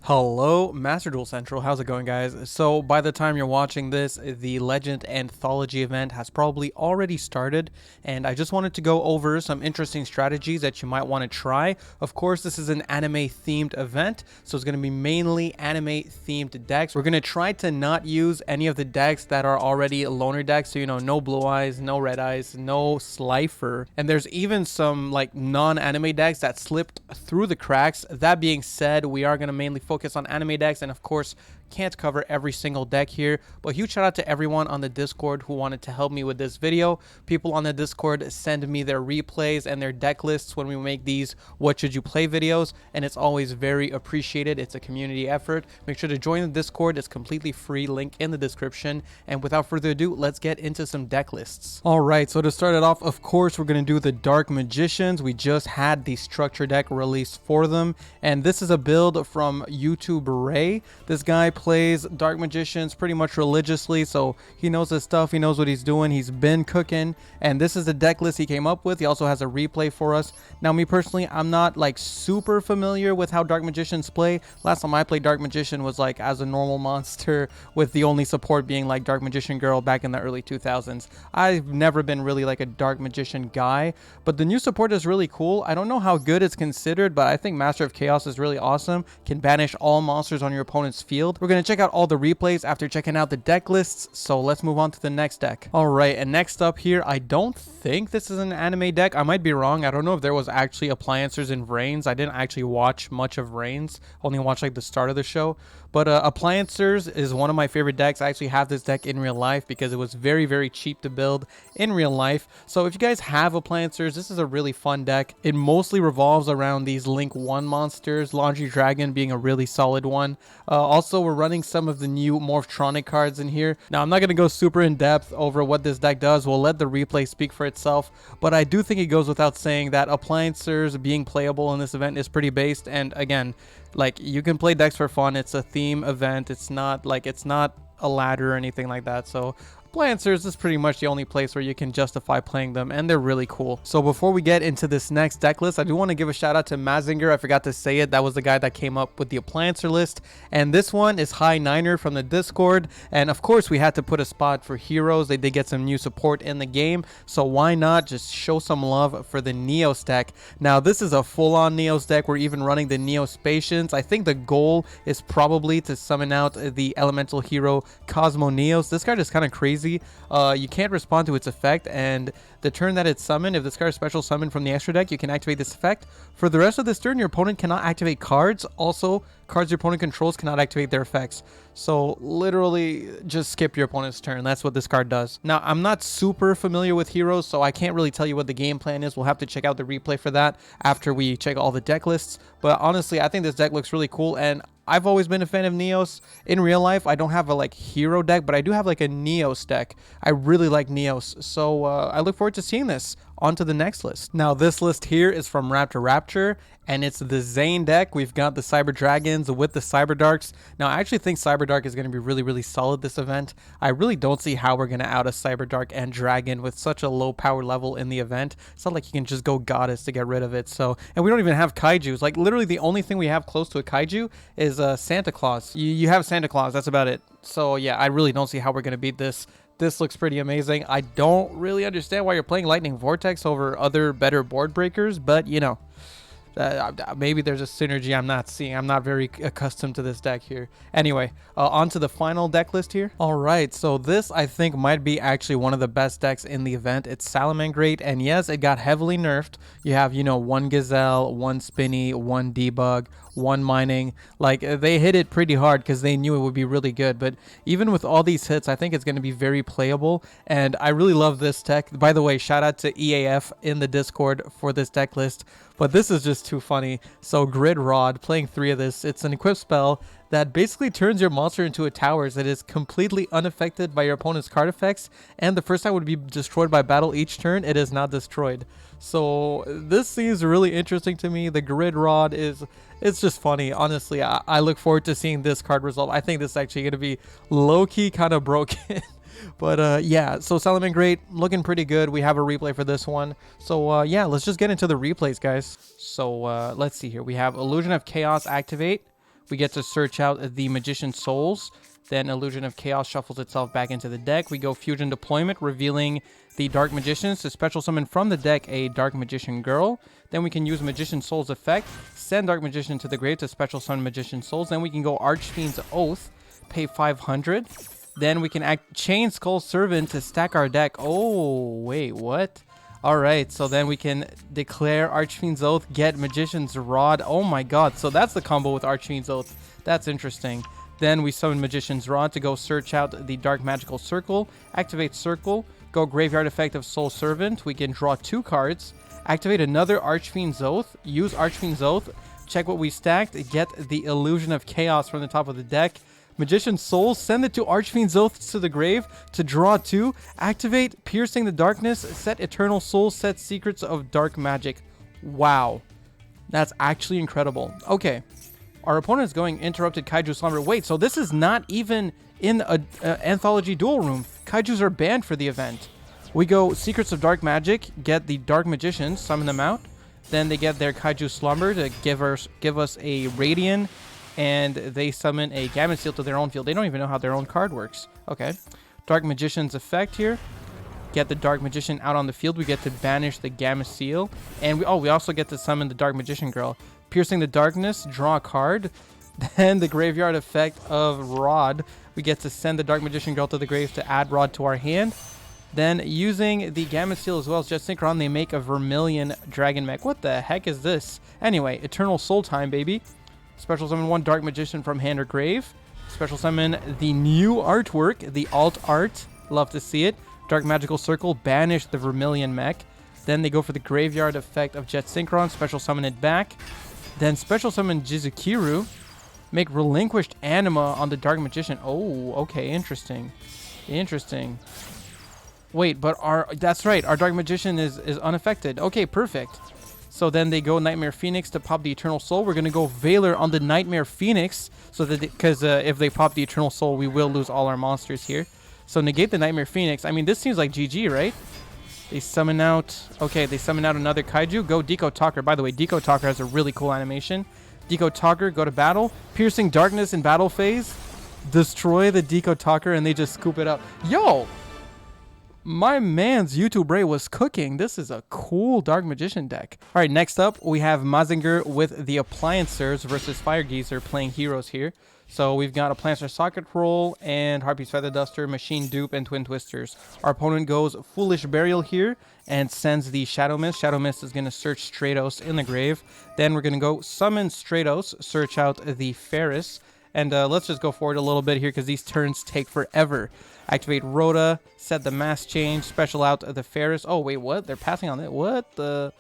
Hello, Master Duel Central. How's it going, guys? So, by the time you're watching this, the Legend Anthology event has probably already started, and I just wanted to go over some interesting strategies that you might want to try. Of course, this is an anime-themed event, so it's going to be mainly anime-themed decks. We're going to try to not use any of the decks that are already loner decks, so, no Blue Eyes, no Red Eyes, no Slifer, and there's even some, non-anime decks that slipped through the cracks. That being said, we are going to mainly focus on anime decks, and of course can't cover every single deck here, but huge shout out to everyone on the Discord who wanted to help me with this video. People on the Discord send me their replays and their deck lists when we make these what should you play videos, and it's always very appreciated. It's a community effort. Make sure to join the Discord. It's completely free, link in the description. And without further ado, let's get into some deck lists. All right, so to start it off, of course we're going to do the Dark Magicians. We just had the structure deck released for them, and this is a build from YouTube Ray. This guy plays Dark Magicians pretty much religiously, so he knows his stuff. He knows what he's doing. He's been cooking, and this is the deck list he came up with. He also has a replay for us. Now, me personally, I'm not super familiar with how Dark Magicians play. Last time I played Dark Magician was as a normal monster, with the only support being Dark Magician Girl back in the early 2000s. I've never been really a Dark Magician guy, but the new support is really cool. I don't know how good it's considered, but I think Master of Chaos is really awesome. Can banish all monsters on your opponent's field. We're going to check out all the replays after checking out the deck lists, so let's move on to the next deck. All right, and next up here, I don't think this is an anime deck. I might be wrong. I don't know if there was actually Appliancers in Reigns. I didn't actually watch much of Reigns, only watched the start of the show. But Appliancers is one of my favorite decks. I actually have this deck in real life because it was very, very cheap to build in real life. So if you guys have Appliancers, this is a really fun deck. It mostly revolves around these Link 1 monsters, Laundry Dragon being a really solid one. Also, we're running some of the new Morphtronic cards in here. Now, I'm not going to go super in depth over what this deck does. We'll let the replay speak for itself. But I do think it goes without saying that Appliancers being playable in this event is pretty based. And again, you can play decks for fun. It's a theme event. It's not a ladder or anything like that. So Appliancers is pretty much the only place where you can justify playing them, and they're really cool. So before we get into this next deck list, I do want to give a shout out to Mazinger. I forgot to say it. That was the guy that came up with the Appliancer list. And this one is High Niner from the Discord. And of course, we had to put a spot for heroes. They did get some new support in the game, so why not just show some love for the Neos deck. Now, this is a full-on Neos deck. We're even running the Neos Patience. I think the goal is probably to summon out the elemental hero Cosmo Neos. This card is kind of crazy. You can't respond to its effect, and the turn that it's summoned, if this card is special summoned from the extra deck, you can activate this effect. For the rest of this turn, your opponent cannot activate cards. Also, cards your opponent controls cannot activate their effects. So literally just skip your opponent's turn. That's what this card does. Now, I'm not super familiar with heroes, so I can't really tell you what the game plan is. We'll have to check out the replay for that after we check all the deck lists. But honestly, I think this deck looks really cool, and I've always been a fan of Neos. In real life, I don't have a hero deck, but I do have a Neos deck. I really like Neos, so I look forward to seeing this. On to the next list. Now, this list here is from Rapture, and it's the Zane deck. We've got the Cyber Dragons with the Cyber Darks. Now, I actually think Cyber Dark is going to be really, really solid this event. I really don't see how we're going to out a Cyber Dark and Dragon with such a low power level in the event. It's not like you can just go Goddess to get rid of it. So, and we don't even have Kaijus. Literally the only thing we have close to a Kaiju is Santa Claus. You have Santa Claus. That's about it. So, yeah, I really don't see how we're going to beat this. This looks pretty amazing. I don't really understand why you're playing Lightning Vortex over other better board breakers, but maybe there's a synergy I'm not seeing. I'm not very accustomed to this deck here. Anyway, on to the final deck list here. All right, so this I think might be actually one of the best decks in the event. It's Salamangreat, and yes, it got heavily nerfed. You have, one Gazelle, one Spinny, one Debug, one Mining. They hit it pretty hard because they knew it would be really good. But even with all these hits, I think it's going to be very playable, and I really love this deck. By the way, shout out to EAF in the Discord for this deck list. But this is just too funny. So Grid Rod, playing 3 of this. It's an equipped spell that basically turns your monster into a tower that is completely unaffected by your opponent's card effects, and the first time would be destroyed by battle each turn. It is not destroyed. So this seems really interesting to me. The Grid Rod it's just funny. Honestly, I look forward to seeing this card resolve. I think this is actually going to be low-key kind of broken. But yeah, so Salamangreat looking pretty good. We have a replay for this one. So yeah, let's just get into the replays, guys. So let's see here. We have Illusion of Chaos activate. We get to search out the Magician's Souls. Then Illusion of Chaos shuffles itself back into the deck. We go Fusion Deployment, revealing the Dark Magicians to special summon from the deck a Dark Magician Girl. Then we can use Magician Souls effect, send Dark Magician to the grave to special summon Magician Souls. Then we can go Archfiend's Oath, pay 500. Then we can Chain Skull Servant to stack our deck. Oh, wait, what? Alright, so then we can declare Archfiend's Oath, get Magician's Rod. Oh my god, so that's the combo with Archfiend's Oath. That's interesting. Then we summon Magician's Rod to go search out the Dark Magical Circle, activate Circle, go Graveyard effect of Soul Servant. We can draw 2 cards, activate another Archfiend's Oath, use Archfiend's Oath, check what we stacked, get the Illusion of Chaos from the top of the deck, Magician's Soul, send it to Archfiend's Oath to the grave to draw 2, activate Piercing the Darkness, set Eternal Soul, set Secrets of Dark Magic. Wow. That's actually incredible. Okay. Our opponent is going Interrupted Kaiju Slumber. Wait, so this is not even in an Anthology Duel room. Kaijus are banned for the event. We go Secrets of Dark Magic, get the Dark Magicians, summon them out. Then they get their Kaiju Slumber to give us a Radiant, and they summon a Gamma Seal to their own field. They don't even know how their own card works. Okay. Dark Magician's effect here. Get the Dark Magician out on the field. We get to banish the Gamma Seal. And we also get to summon the Dark Magician Girl. Piercing the Darkness, draw a card. Then the Graveyard effect of Rod. We get to send the Dark Magician Girl to the grave to add Rod to our hand. Then using the Gamma Seal as well as Jet Synchron, they make a Vermilion Dragon Mech. What the heck is this? Anyway, Eternal Soul time, baby. Special summon 1 Dark Magician from hand or grave. Special summon the new artwork, the alt art. Love to see it. Dark Magical Circle, banish the Vermilion Mech. Then they go for the Graveyard effect of Jet Synchron, special summon it back. Then special summon Jizukiru, make Relinquished Anima on the Dark Magician. Oh, okay, interesting. Interesting. Wait, but that's right, our Dark Magician is unaffected. Okay, perfect. So then they go Nightmare Phoenix to pop the Eternal Soul. We're going to go Valor on the Nightmare Phoenix, so that because if they pop the Eternal Soul, we will lose all our monsters here. So negate the Nightmare Phoenix. I mean, this seems like GG, right? They summon out... Okay, they summon out another Kaiju. Go Deco Talker. By the way, Deco Talker has a really cool animation. Deco Talker, go to battle. Piercing Darkness in battle phase. Destroy the Deco Talker, and they just scoop it up. Yo! My man's YouTube Ray was cooking. This is a cool Dark Magician deck. All right, next up, we have Mazinger with the Appliancers versus Fire Geyser playing heroes here. So we've got Appliancer Socket Roll and Harpy's Feather Duster, Machine Dupe, and Twin Twisters. Our opponent goes Foolish Burial here and sends the Shadow Mist. Shadow Mist is going to search Stratos in the grave. Then we're going to go Summon Stratos, search out the Ferris. And let's just go forward a little bit here because these turns take forever. Activate Rhoda, set the Mass Change, special out the Ferris. Oh, wait, what? They're passing on it. What the?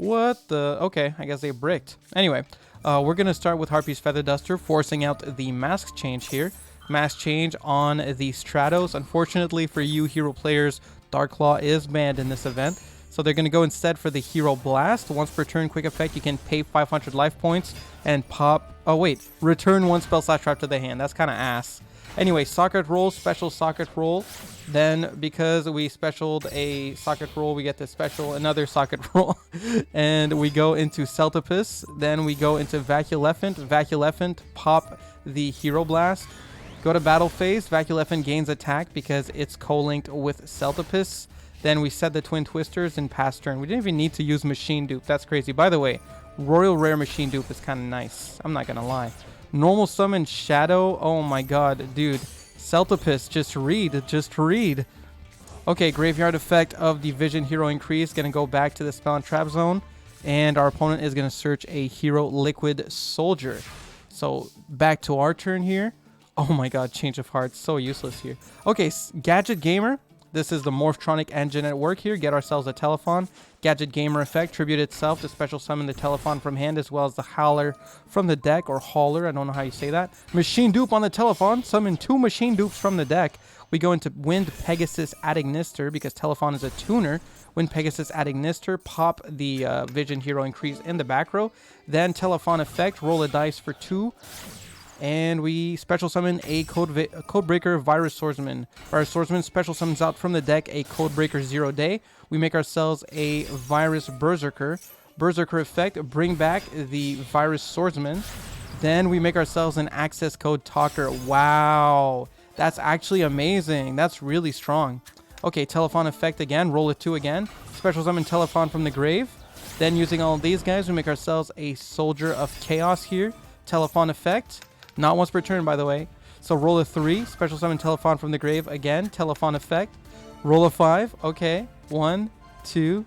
Okay, I guess they bricked. Anyway, we're going to start with Harpy's Feather Duster, forcing out the Mask Change here. Mask Change on the Stratos. Unfortunately for you hero players, Darklaw is banned in this event. So they're going to go instead for the Hero Blast. Once per turn, quick effect, you can pay 500 life points and pop... Oh, wait. Return 1 spell slash trap to the hand. That's kind of ass. Anyway, Socket Roll, special Socket Roll. Then, because we specialed a Socket Roll, we get to special another Socket Roll. And we go into Celtipus. Then we go into Vaculephant. Vaculephant, pop the Hero Blast. Go to battle phase. Vaculephant gains attack because it's co-linked with Celtipus. Then we set the Twin Twisters and pass turn. We didn't even need to use Machine Dupe. That's crazy. By the way, Royal Rare Machine Dupe is kind of nice. I'm not going to lie. Normal Summon Shadow. Oh my god, dude. Celtipus, just read. Okay, Graveyard effect of the Vision Hero Increase. Going to go back to the Spell and Trap Zone. And our opponent is going to search a Hero Liquid Soldier. So, back to our turn here. Oh my god, Change of Heart. So useless here. Okay, Gadget Gamer. This is the Morphtronic engine at work here. Get ourselves a Telephone. Gadget Gamer effect. Tribute itself to special summon the Telephone from hand as well as the Howler from the deck, or Hauler. I don't know how you say that. Machine Dupe on the Telephone. Summon 2 Machine Dupes from the deck. We go into Wind Pegasus Adignister because Telephone is a tuner. Wind Pegasus Adignister. Pop the Vision Hero Increase in the back row. Then Telephone effect. Roll a dice for 2. And we special summon a Codebreaker Virus Swordsman. Virus Swordsman special summons out from the deck a Codebreaker 0 Day. We make ourselves a Virus Berserker. Berserker effect, bring back the Virus Swordsman. Then we make ourselves an access code talker. Wow, that's actually amazing. That's really strong. Okay, telephone effect again. Roll a 2 again. Special summon telephone from the grave. Then using all of these guys, we make ourselves a soldier of chaos here. Telephone effect. Not once per turn, by the way. So roll a 3. Special summon telephone from the grave again. Telephone effect. Roll a 5. Okay. 1, 2,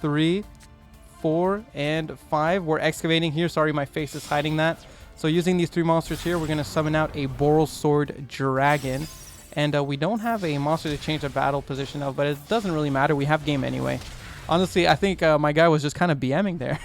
3, 4, and 5. We're excavating here. Sorry, my face is hiding that. So using these 3 monsters here, we're going to summon out a Boral Sword Dragon. And we don't have a monster to change the battle position of, but it doesn't really matter. We have game anyway. Honestly, I think my guy was just kind of BMing there.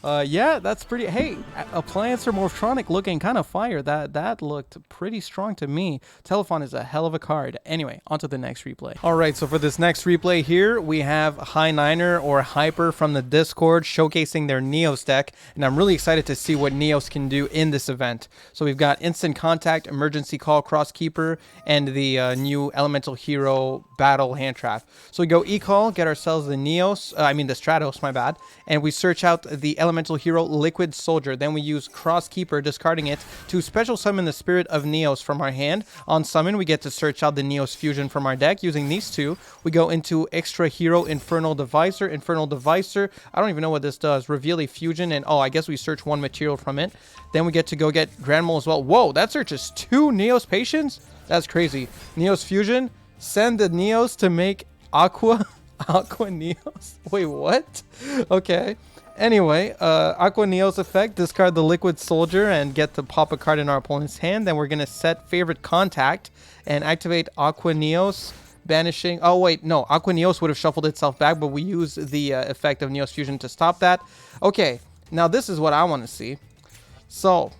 Yeah, that's pretty... Hey, Appliancer Morphtronic looking kind of fire. That looked pretty strong to me. Telephone is a hell of a card. Anyway, on to the next replay. All right, so for this next replay here, we have High Niner or Hyper from the Discord showcasing their Neos deck. And I'm really excited to see what Neos can do in this event. So we've got Instant Contact, Emergency Call, Crosskeeper, and the new Elemental Hero Battle Hand Trap. So we go E-Call, get ourselves the Neos, the Stratos, my bad. And we search out the Elemental Hero Liquid Soldier. Then we use Crosskeeper, discarding it to special summon the Spirit of Neos from our hand. On summon, we get to search out the Neos Fusion from our deck. Using these 2, we go into Extra Hero Infernal Devicer. Infernal Devicer, I don't even know what this does. Reveal a fusion, and I guess we search 1 material from it. Then we get to go get Grand Mole as well. Whoa, that searches 2 Neos Patience? That's crazy. Neos Fusion, send the Neos to make Aqua Neos. Wait, what? Okay. Anyway, Aqua Neos effect, discard the Liquid Soldier and get to pop a card in our opponent's hand. Then we're going to set Favorite Contact and activate Aqua Neos, banishing... Oh, wait, no. Aqua Neos would have shuffled itself back, but we use the effect of Neos Fusion to stop that. Okay, now this is what I want to see. So,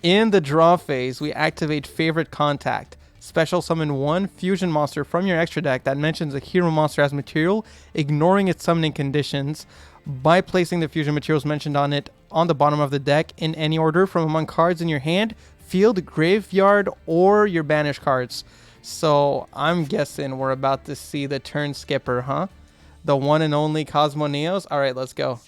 in the draw phase, we activate Favorite Contact. Special summon 1 fusion monster from your extra deck that mentions a hero monster as material, ignoring its summoning conditions by placing the fusion materials mentioned on it on the bottom of the deck in any order from among cards in your hand, field, graveyard, or your banished cards. So I'm guessing we're about to see the turn skipper, huh? The one and only Cosmo Neos. All right, let's go.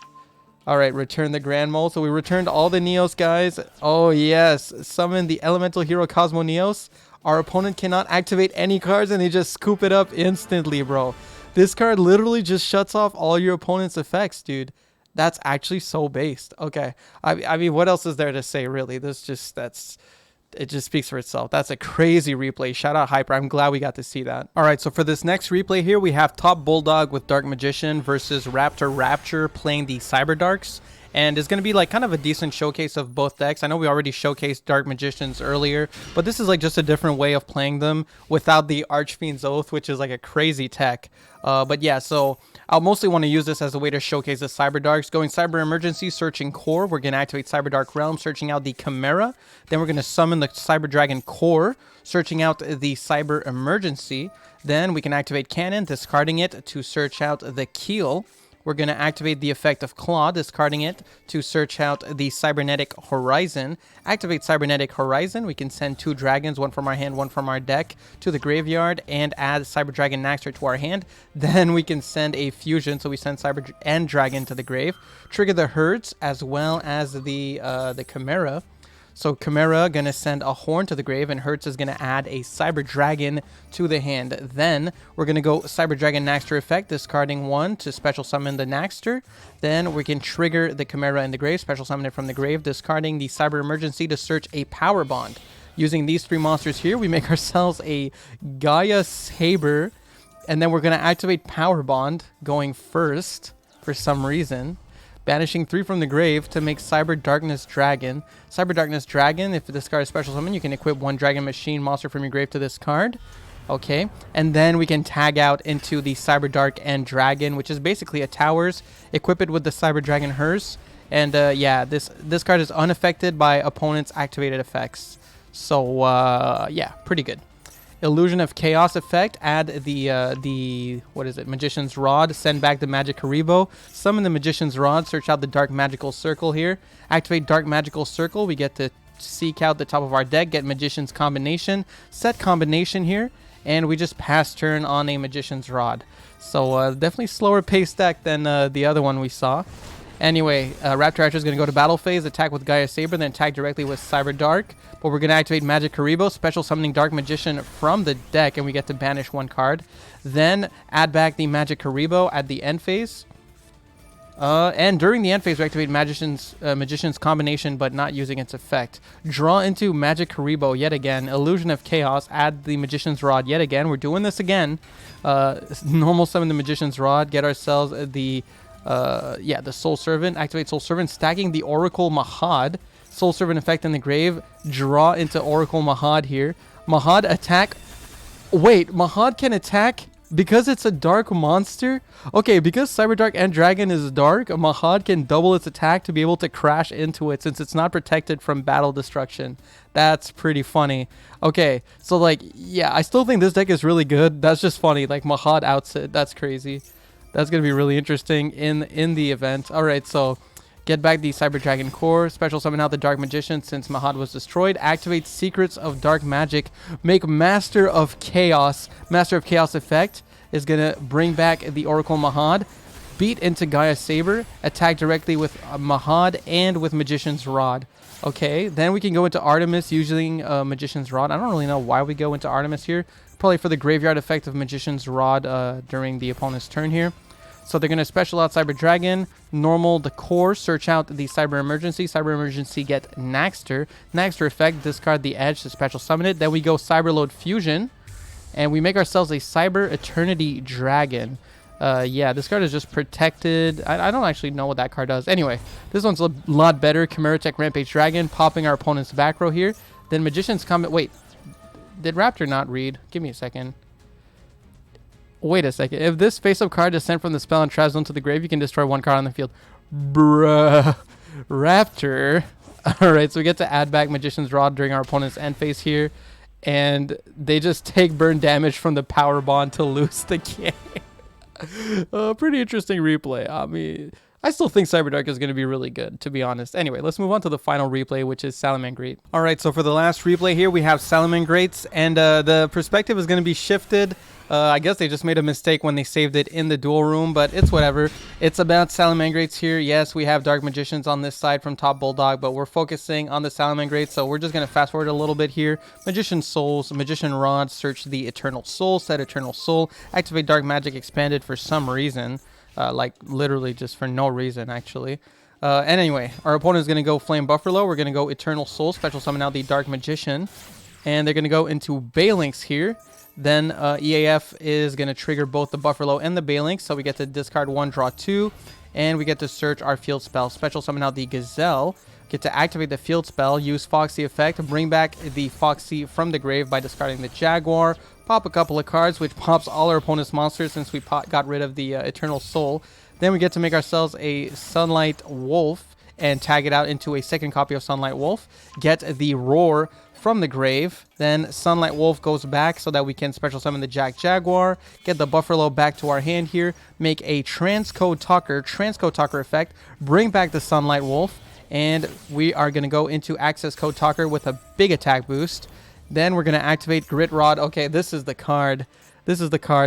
All right, return the Grand Mole. So we returned all the Neos, guys. Oh, yes. Summon the Elemental Hero Cosmo Neos. Our opponent cannot activate any cards, and they just scoop it up instantly, bro. This card literally just shuts off all your opponent's effects, dude. That's actually so based. Okay. I mean, what else is there to say, really? It just speaks for itself. That's a crazy replay. Shout out Hyper. I'm glad we got to see that. All right, so for this next replay here, we have Top Bulldog with Dark Magician versus Raptor Rapture playing the Cyber Darks. And it's going to be like kind of a decent showcase of both decks. I know we already showcased Dark Magicians earlier, but this is like just a different way of playing them without the Archfiend's Oath, which is like a crazy tech. But yeah, so I'll mostly want to use this as a way to showcase the Cyber Darks. Going Cyber Emergency, searching Core. We're going to activate Cyber Dark Realm, searching out the Chimera. Then we're going to summon the Cyber Dragon Core, searching out the Cyber Emergency. Then we can activate Cannon, discarding it to search out the Keel. We're going to activate the effect of Claw, discarding it to search out the Cybernetic Horizon. Activate Cybernetic Horizon. We can send 2 dragons, 1 from our hand, 1 from our deck, to the graveyard and add Cyber Dragon Naxter to our hand. Then we can send a fusion, so we send Cyber and Dragon to the grave. Trigger the Herds as well as the Chimera. So Chimera gonna send a Horn to the grave, and Hertz is gonna add a Cyber Dragon to the hand. Then we're gonna go Cyber Dragon Naxter effect, discarding 1 to special summon the Naxter. Then we can trigger the Chimera in the grave, special summon it from the grave, discarding the Cyber Emergency to search a Power Bond. Using these 3 monsters here, we make ourselves a Gaia Saber, and then we're gonna activate Power Bond going first for some reason. Banishing 3 from the grave to make Cyber Darkness Dragon. Cyber Darkness Dragon, if this card is special summon, you can equip 1 Dragon Machine monster from your grave to this card. Okay, and then we can tag out into the Cyber Dark and Dragon, which is basically a Towers. Equip it with the Cyber Dragon Hearse. And yeah, this card is unaffected by opponent's activated effects. So yeah, pretty good. Illusion of Chaos effect, add the what is it, Magician's Rod, send back the Magic Haribo, summon the Magician's Rod, search out the Dark Magical Circle here, activate Dark Magical Circle, we get to seek out the top of our deck, get Magician's Combination, set Combination here, and we just pass turn on a Magician's Rod. So definitely slower pace deck than the other one we saw. Anyway, Raptor Archer is going to go to battle phase, attack with Gaia Saber, then attack directly with Cyber Dark. But we're going to activate Magic Karibo, special summoning Dark Magician from the deck, and we get to banish one card. Then add back the Magic Karibo at the end phase. And during the end phase, we activate Magician's combination, but not using its effect. Draw into Magic Karibo yet again. Illusion of Chaos. Add the Magician's Rod yet again. We're doing this again. Normal summon the Magician's Rod. Get ourselves the Soul Servant. Activate Soul Servant. Stacking the Oracle Mahad. Soul Servant effect in the grave. Draw into Oracle Mahad here. Mahad attack. Wait, Mahad can attack because it's a dark monster? Okay, because Cyber Dark and Dragon is dark, Mahad can double its attack to be able to crash into it since it's not protected from battle destruction. That's pretty funny. Okay, so like, yeah, I still think this deck is really good. That's just funny. Like, Mahad outs it. That's crazy. That's going to be really interesting in the event. All right, so get back the Cyber Dragon core. Special summon out the Dark Magician since Mahad was destroyed. Activate Secrets of Dark Magic. Make Master of Chaos. Master of Chaos effect is going to bring back the Oracle Mahad. Beat into Gaia Saber. Attack directly with Mahad and with Magician's Rod. Okay, then we can go into Artemis using Magician's Rod. I don't really know why we go into Artemis here. Probably for the graveyard effect of Magician's Rod during the opponent's turn here. So they're going to special out Cyber Dragon, normal the core, search out the Cyber Emergency. Cyber Emergency get Naxter. Naxter effect, discard the edge to special summon it. Then we go Cyberload Fusion, and we make ourselves a Cyber Eternity Dragon. Yeah, this card is just protected. I don't actually know what that card does. Anyway, this one's a lot better. Chimera Tech Rampage Dragon, popping our opponent's back row here. Then Magician's Comet. Wait, did Raptor not read? Give me a second. Wait a second. If this face-up card is sent from the spell and travels into the grave, you can destroy one card on the field. Bruh. Raptor. Alright, so we get to add back Magician's Rod during our opponent's end phase here. And they just take burn damage from the power bond to lose the game. Pretty interesting replay. I mean, I still think Cyber Dark is going to be really good, to be honest. Anyway, let's move on to the final replay, which is Salamangreat. Alright, so for the last replay here, we have Salamangreats, and the perspective is going to be shifted. I guess they just made a mistake when they saved it in the duel room, but it's whatever. It's about Salamangreats here. Yes, we have Dark Magicians on this side from Top Bulldog, but we're focusing on the Salamangreats, so we're just going to fast forward a little bit here. Magician Souls, Magician Rod, search the Eternal Soul, set Eternal Soul, activate Dark Magic Expanded for some reason, like literally just for no reason, actually. And anyway, our opponent is going to go Flame Buffalo. We're going to go Eternal Soul, special summon out the Dark Magician, and they're going to go into Balinx here. Then EAF is going to trigger both the Buffalo and the Balinx, so we get to discard 1, draw 2, and we get to search our field spell. Special summon out the Gazelle, get to activate the field spell, use Foxy effect, bring back the Foxy from the grave by discarding the Jaguar, pop a couple of cards, which pops all our opponent's monsters since we got rid of the Eternal Soul. Then we get to make ourselves a Sunlight Wolf and tag it out into a second copy of Sunlight Wolf, get the Roar from the grave. Then Sunlight Wolf goes back so that we can special summon the Jaguar, get the Buffalo back to our hand here, make a Transcode Talker effect, bring back the Sunlight Wolf, and we are going to go into Access Code Talker with a big attack boost. Then we're going to activate Grit Rod. Okay, this is the card.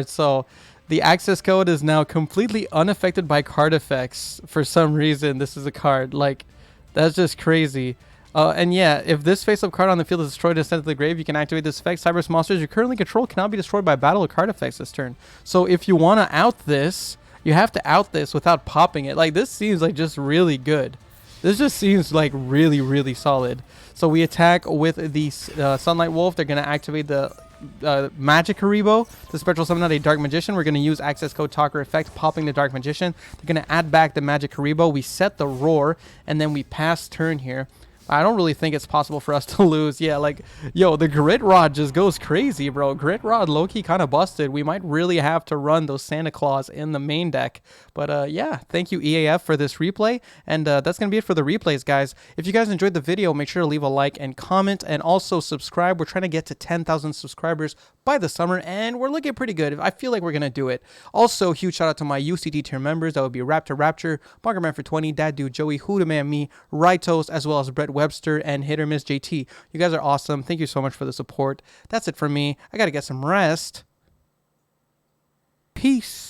So the access code is now completely unaffected by card effects. For some reason, this is a card. Like, that's just crazy. And yeah, if this face-up card on the field is destroyed and sent to the grave, you can activate this effect. Cyber's monsters you currently control cannot be destroyed by battle or card effects this turn. So if you want to out this, you have to out this without popping it. Like, this seems like just really good. This just seems like really, really solid. So we attack with the Sunlight Wolf. They're going to activate the Magic Karibo to special summon out a Dark Magician. We're going to use Access Code Talker effect, popping the Dark Magician. They're going to add back the Magic Karibo. We set the Roar, and then we pass turn here. I don't really think it's possible for us to lose. Yeah, like, yo, the Grit Rod just goes crazy, bro. Grit Rod low-key kind of busted. We might really have to run those Santa Claus in the main deck. But yeah, thank you EAF for this replay. And that's going to be it for the replays, guys. If you guys enjoyed the video, make sure to leave a like and comment. And also subscribe. We're trying to get to 10,000 subscribers by the summer. And we're looking pretty good. I feel like we're going to do it. Also, huge shout out to my UCT tier members. That would be Raptor, Bunkerman for 20, Dad Dude, Joey, Huda Man, me, Ritos, as well as Brett Webster and Hit or Miss JT. You guys are awesome. Thank you so much for the support. That's it for me. I got to get some rest. Peace.